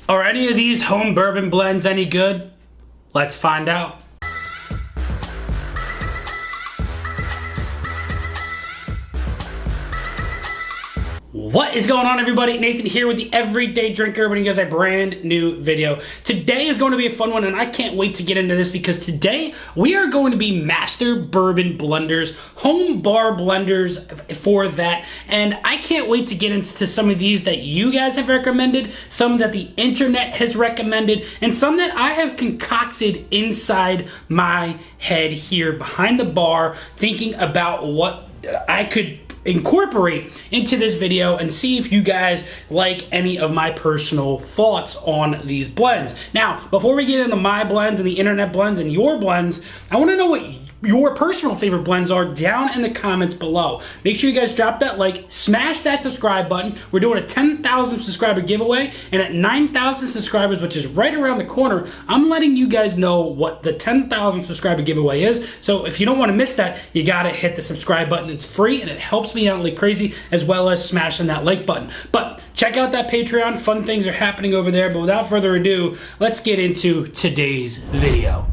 Are any of these home bourbon blends any good? Let's find out. What is going on, everybody? Nathan here with the Everyday Drinker, bringing you guys a brand new video. Today is going to be a fun one, and I can't wait to get into this because today we are going to be master bourbon blenders, home bar blenders for that, and I can't wait to get into some of these that you guys have recommended, some that the internet has recommended, and some that I have concocted inside my head here behind the bar, thinking about what I could incorporate into this video and see if you guys like any of my personal thoughts on these blends. Now, before we get into my blends and the internet blends and your blends, I want to know what your personal favorite blends are down in the comments below. Make sure you guys drop that like, smash that subscribe button. We're doing a 10,000 subscriber giveaway, and at 9,000 subscribers, which is right around the corner, I'm letting you guys know what the 10,000 subscriber giveaway is. So if you don't want to miss that, you gotta hit the subscribe button. It's free and it helps me out like crazy, as well as smashing that like button. But check out that Patreon. Fun things are happening over there. But without further ado, let's get into today's video.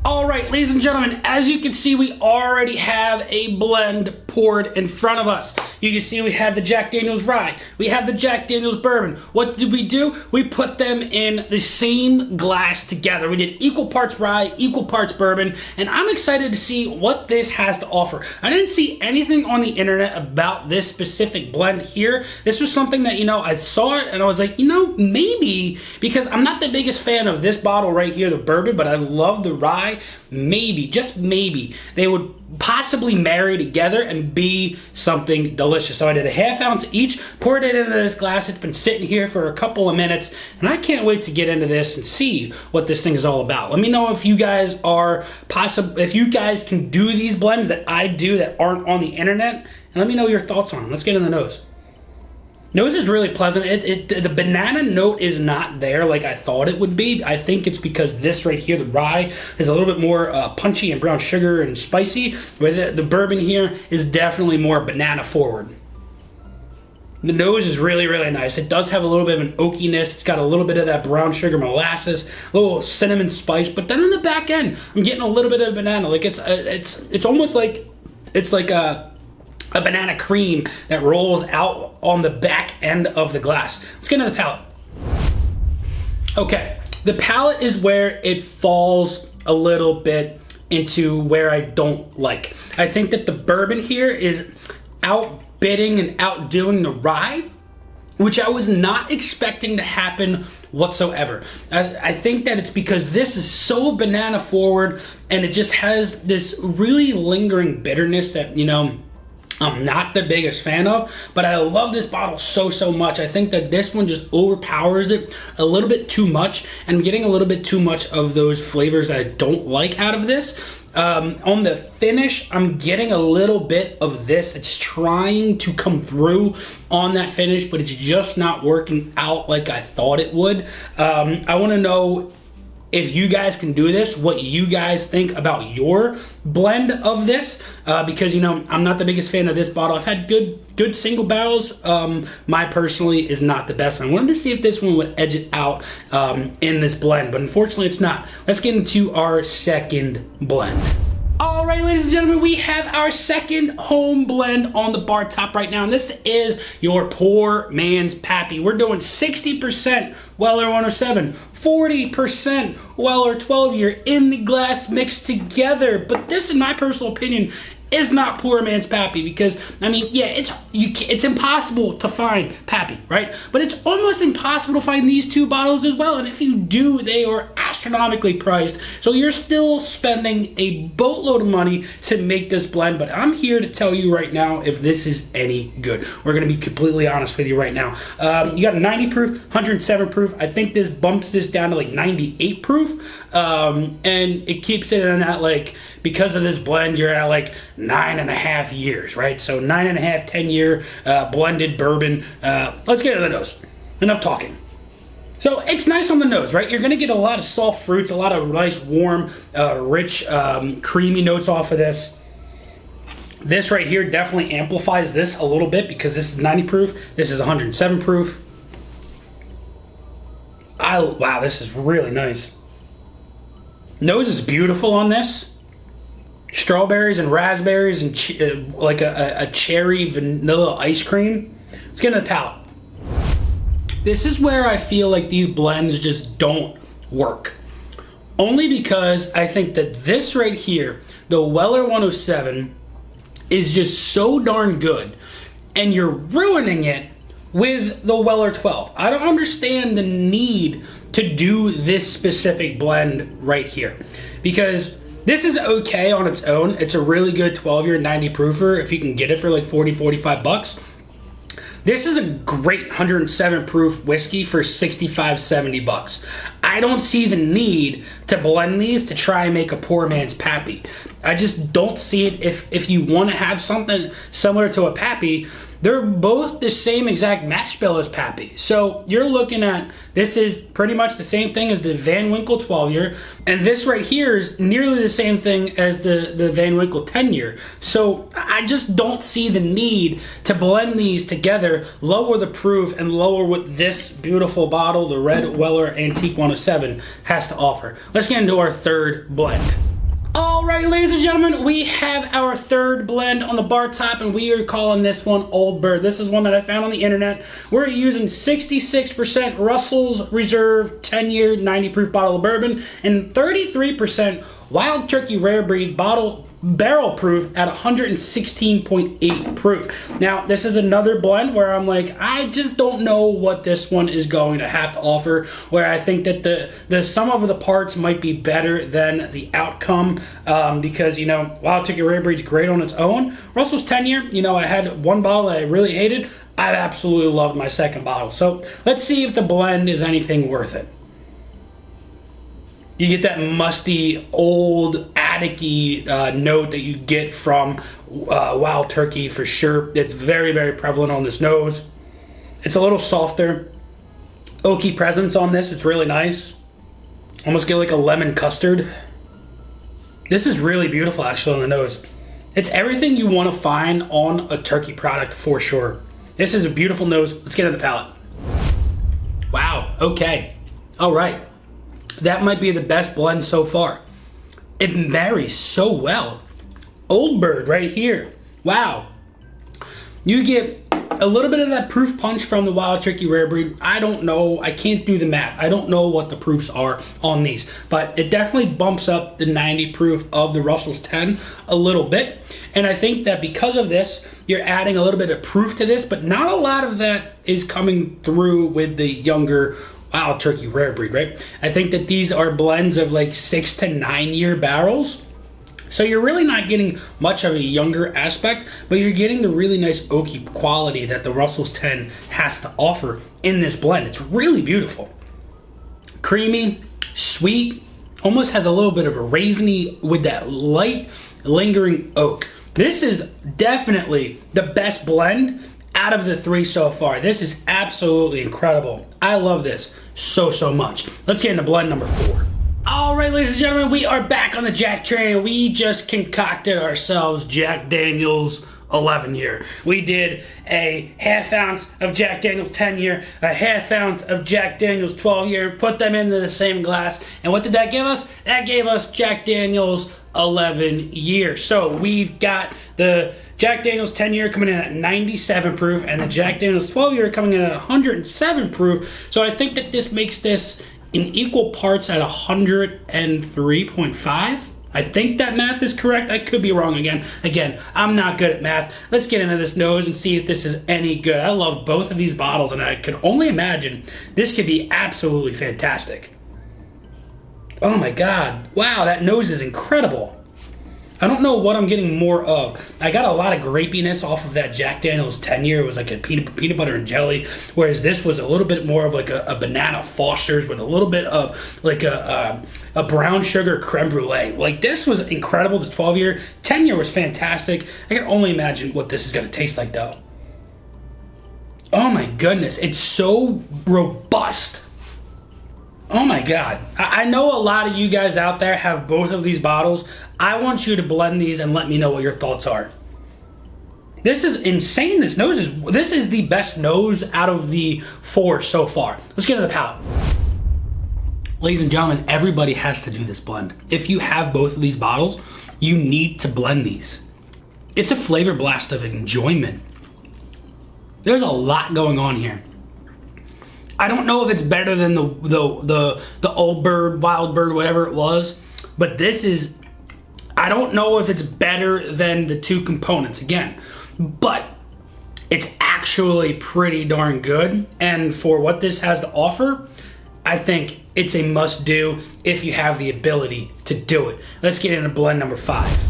All right, ladies and gentlemen, as you can see, we already have a blend poured in front of us. You can see we have the Jack Daniel's Rye. We have the Jack Daniel's Bourbon. What did we do? We put them in the same glass together. We did equal parts Rye, equal parts Bourbon, and I'm excited to see what this has to offer. I didn't see anything on the internet about this specific blend here. This was something that, I saw it and I was like, maybe, because I'm not the biggest fan of this bottle right here, the Bourbon, but I love the Rye. Maybe, just maybe, they would possibly marry together and be something delicious. So I did a half ounce each, poured it into this glass. It's been sitting here for a couple of minutes, and I can't wait to get into this and see what this thing is all about. Let me know if you guys are if you guys can do these blends that I do that aren't on the internet, and let me know your thoughts on them. Let's get in the nose. Nose is really pleasant. The banana note is not there like I thought it would be. I think it's because this right here, the Rye, is a little bit more punchy and brown sugar and spicy, where the Bourbon here is definitely more banana forward. The nose is really, really nice. It does have a little bit of an oakiness. It's got a little bit of that brown sugar molasses, a little cinnamon spice, but then on the back end, I'm getting a little bit of banana. Like it's almost like it's like a banana cream that rolls out on the back end of the glass. Let's get into the palate. Okay, the palate is where it falls a little bit into where I don't like. I think that the Bourbon here is outbidding and outdoing the Rye, which I was not expecting to happen whatsoever. I think that it's because this is so banana forward and it just has this really lingering bitterness that, I'm not the biggest fan of, but I love this bottle so much. I think that this one just overpowers it a little bit too much. I'm getting a little bit too much of those flavors that I don't like out of this. On the finish, I'm getting a little bit of this. It's trying to come through on that finish, but it's just not working out like I thought it would. I want to know if you guys can do this, what you guys think about your blend of this, because I'm not the biggest fan of this bottle. I've had good single barrels. My personally is not the best. I wanted to see if this one would edge it out in this blend, but unfortunately it's not. Let's get into our second blend. All right, ladies and gentlemen, we have our second home blend on the bar top right now, and this is your poor man's Pappy. We're doing 60% Weller 107, 40% Weller 12 year in the glass mixed together. But this, in my personal opinion, is not poor man's Pappy, because it's impossible to find Pappy, right? But it's almost impossible to find these two bottles as well, and if you do, they are astronomically priced, so you're still spending a boatload of money to make this blend. But I'm here to tell you right now if this is any good. We're gonna be completely honest with you right now. You got a 90 proof, 107 proof. I think this bumps this down to like 98 proof, and it keeps it in that, like, because of this blend, you're at like 9.5 years, right? So 9.5, 10-year blended bourbon. Let's get into the nose. Enough talking. So it's nice on the nose, right? You're gonna get a lot of soft fruits, a lot of nice, warm, rich, creamy notes off of this. This right here definitely amplifies this a little bit because this is 90 proof. This is 107 proof. Wow, this is really nice. Nose is beautiful on this. Strawberries and raspberries and like a cherry vanilla ice cream. Let's get into the palate. This is where I feel like these blends just don't work. Only because I think that this right here, the Weller 107, is just so darn good. And you're ruining it with the Weller 12. I don't understand the need to do this specific blend right here. Because this is okay on its own. It's a really good 12-year 90 proofer if you can get it for like 40, 45 bucks. This is a great 107 proof whiskey for 65, 70 bucks. I don't see the need to blend these to try and make a poor man's Pappy. I just don't see it. If you want to have something similar to a Pappy, they're both the same exact mash bill as Pappy. So you're looking at, this is pretty much the same thing as the Van Winkle 12-year, and this right here is nearly the same thing as the Van Winkle 10-year. So I just don't see the need to blend these together, lower the proof, and lower what this beautiful bottle, the Red Weller Antique 107, has to offer. Let's get into our third blend. All right, ladies and gentlemen, we have our third blend on the bar top, and we are calling this one Old Bird. This is one that I found on the internet. We're using 66% Russell's Reserve 10-year 90 proof bottle of bourbon and 33% Wild Turkey Rare Breed barrel proof at 116.8 proof. Now, this is another blend where I'm like, I just don't know what this one is going to have to offer, where I think that the sum of the parts might be better than the outcome, because, you know, Wild Turkey Rare Breed's great on its own. Russell's 10-year, you know, I had one bottle that I really hated. I absolutely loved my second bottle. So let's see if the blend is anything worth it. You get that musty, old, attic-y note that you get from Wild Turkey for sure. It's very, very prevalent on this nose. It's a little softer. Oaky presence on this. It's really nice. Almost get like a lemon custard. This is really beautiful, actually, on the nose. It's everything you want to find on a turkey product for sure. This is a beautiful nose. Let's get in the palate. Wow. Okay. All right. That might be the best blend so far. It marries so well. Old Bird right here. Wow. You get a little bit of that proof punch from the Wild Turkey Rare Breed. I don't know. I can't do the math. I don't know what the proofs are on these. But it definitely bumps up the 90 proof of the Russell's 10 a little bit. And I think that because of this, you're adding a little bit of proof to this. But not a lot of that is coming through with the younger Wild Turkey Rare Breed, right? I think that these are blends of like 6 to 9 year barrels. So you're really not getting much of a younger aspect, but you're getting the really nice oaky quality that the Russell's 10 has to offer in this blend. It's really beautiful. Creamy, sweet, almost has a little bit of a raisiny with that light, lingering oak. This is definitely the best blend out of the three so far. This is absolutely incredible. I love this so much. Let's get into blend number 4. All right, ladies and gentlemen, we are back on the Jack train. We just concocted ourselves Jack Daniel's 11-year. We did a half ounce of Jack Daniel's 10-year, a half ounce of Jack Daniel's 12-year, put them into the same glass. And what did that give us? That gave us Jack Daniel's 11-year. So we've got the Jack Daniel's 10-year coming in at 97 proof and the Jack Daniel's 12-year coming in at 107 proof. So I think that this makes this in equal parts at 103.5. I think that math is correct. I could be wrong again. Again, I'm not good at math. Let's get into this nose and see if this is any good. I love both of these bottles, and I could only imagine this could be absolutely fantastic. Oh my God. Wow, that nose is incredible. I don't know what I'm getting more of. I got a lot of grapiness off of that Jack Daniel's 10-year. It was like a peanut butter and jelly, whereas this was a little bit more of like a banana Foster's with a little bit of like a brown sugar creme brulee. Like, this was incredible. The 12-year. 10-year was fantastic. I can only imagine what this is going to taste like, though. Oh my goodness. It's so robust. Oh my God. I know a lot of you guys out there have both of these bottles. I want you to blend these and let me know what your thoughts are. This is insane. This is the best nose out of the 4 so far. Let's get into the palate. Ladies and gentlemen, everybody has to do this blend. If you have both of these bottles, you need to blend these. It's a flavor blast of enjoyment. There's a lot going on here. I don't know if it's better than the Old Bird, Wild Bird, whatever it was, but this is, I don't know if it's better than the two components again, but it's actually pretty darn good. And for what this has to offer, I think it's a must-do if you have the ability to do it. Let's get into blend number 5.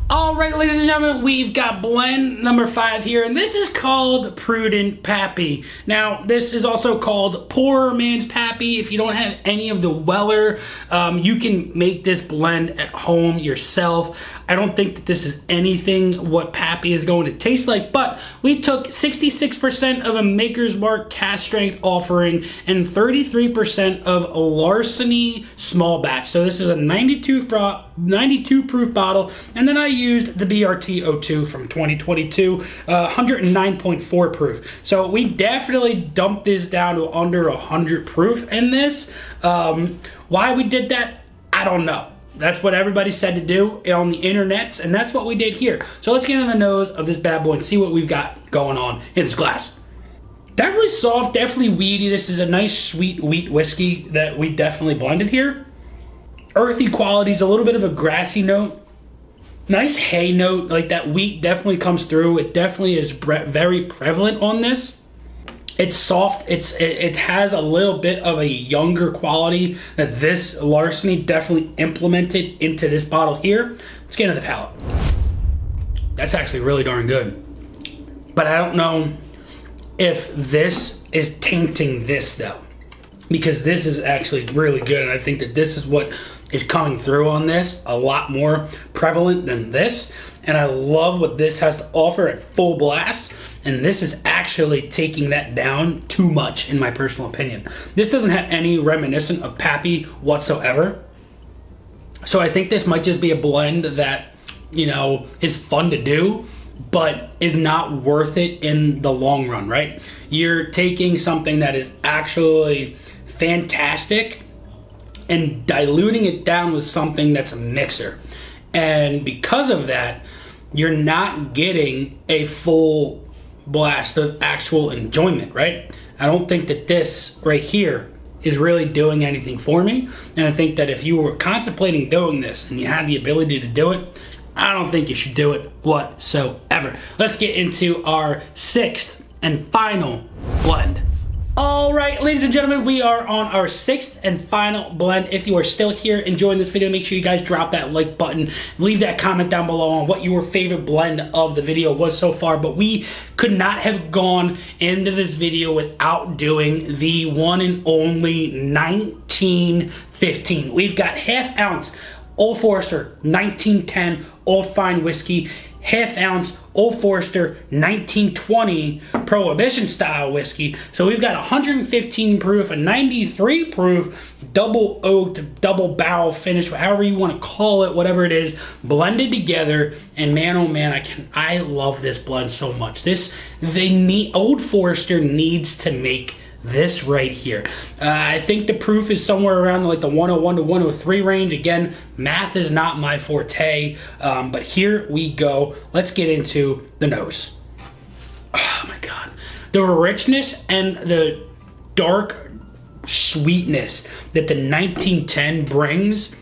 All right, ladies and gentlemen, we've got blend number 5 here, and this is called Prudent Papy. Now, this is also called Poor Man's Papy. If you don't have any of the Weller, you can make this blend at home yourself. I don't think that this is anything what Papy is going to taste like, but we took 66% of a Maker's Mark cast strength offering and 33% of Larceny small batch. So this is a 92 proof bottle, and then I used the BRT02 from 2022, 109.4 proof. So we definitely dumped this down to under 100 proof in this. Why we did that, I don't know. That's what everybody said to do on the internets, and that's what we did here. So let's get in the nose of this bad boy and see what we've got going on in this glass. Definitely soft, definitely weedy. This is a nice sweet wheat whiskey that we definitely blended here. Earthy qualities, a little bit of a grassy note. Nice hay note, like that wheat definitely comes through. It definitely is very prevalent on this. It's soft. It has a little bit of a younger quality that this Larceny definitely implemented into this bottle here. Let's get into the palate. That's actually really darn good. But I don't know if this is tainting this though, because this is actually really good, and I think that this is what is coming through on this, a lot more prevalent than this. And I love what this has to offer at full blast. And this is actually taking that down too much, in my personal opinion. This doesn't have any reminiscent of Papy whatsoever. So I think this might just be a blend that, you know, is fun to do, but is not worth it in the long run, right? You're taking something that is actually fantastic and diluting it down with something that's a mixer. And because of that, you're not getting a full blast of actual enjoyment, right? I don't think that this right here is really doing anything for me. And I think that if you were contemplating doing this and you had the ability to do it, I don't think you should do it whatsoever. Let's get into our 6th and final blend. All right, ladies and gentlemen, we are on our 6th and final blend. If you are still here enjoying this video, make sure you guys drop that like button. Leave that comment down below on what your favorite blend of the video was so far. But we could not have gone into this video without doing the one and only 1915. We've got half ounce Old Forester 1910 Old Fine Whiskey, half ounce Old Forester 1920 Prohibition style whiskey. So we've got 115 proof, a 93 proof, double oaked, double barrel finish, however you want to call it, whatever it is, blended together. And man, oh man, I love this blend so much. Old Forester needs to make this right here. I think the proof is somewhere around like the 101 to 103 range. Again, math is not my forte, but here we go. Let's get into the nose. Oh my God. The richness and the dark sweetness that the 1910 brings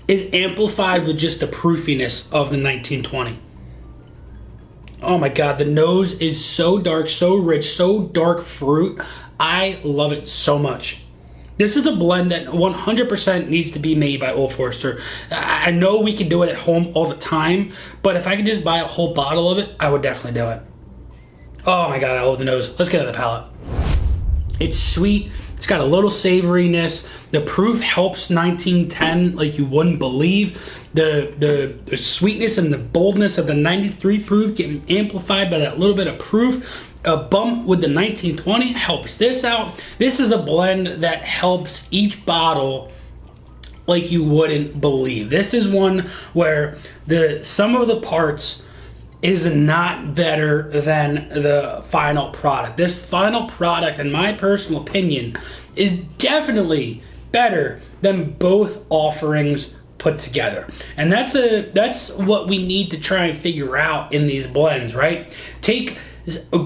is amplified with just the proofiness of the 1920. Oh my God, the nose is so dark, so rich, so dark fruit. I love it so much. This is a blend that 100% needs to be made by Old Forester. I know we can do it at home all the time, but if I could just buy a whole bottle of it, I would definitely do it. Oh my God, I love the nose. Let's get to the palate. It's sweet. It's got a little savoriness. The proof helps 1910 like you wouldn't believe. The sweetness and the boldness of the 93 proof getting amplified by that little bit of proof. A bump with the 1920 helps this out. This is a blend that helps each bottle like you wouldn't believe. This is one where the sum of the parts is not better than the final product. This final product, in my personal opinion, is definitely better than both offerings put together. And that's what we need to try and figure out in these blends, right? Take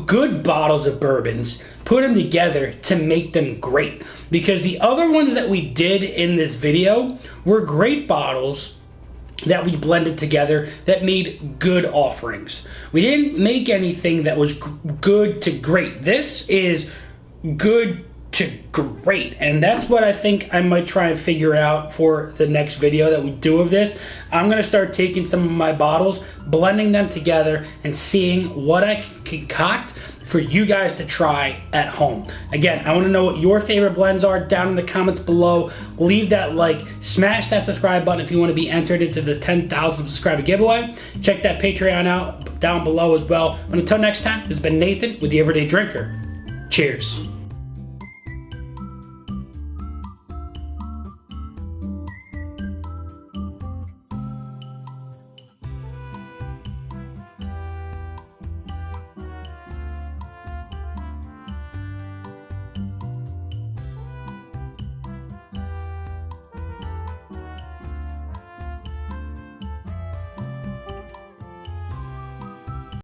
good bottles of bourbons, put them together to make them great. Because the other ones that we did in this video were great bottles that we blended together that made good offerings. We didn't make anything that was good to great. This is good to great, and that's what I think I might try and figure out for the next video that we do of this. I'm gonna start taking some of my bottles, blending them together, and seeing what I can concoct for you guys to try at home. Again, I wanna know what your favorite blends are down in the comments below. Leave that like, smash that subscribe button if you wanna be entered into the 10,000 subscriber giveaway. Check that Patreon out down below as well. And until next time, this has been Nathan with The Everyday Drinker. Cheers.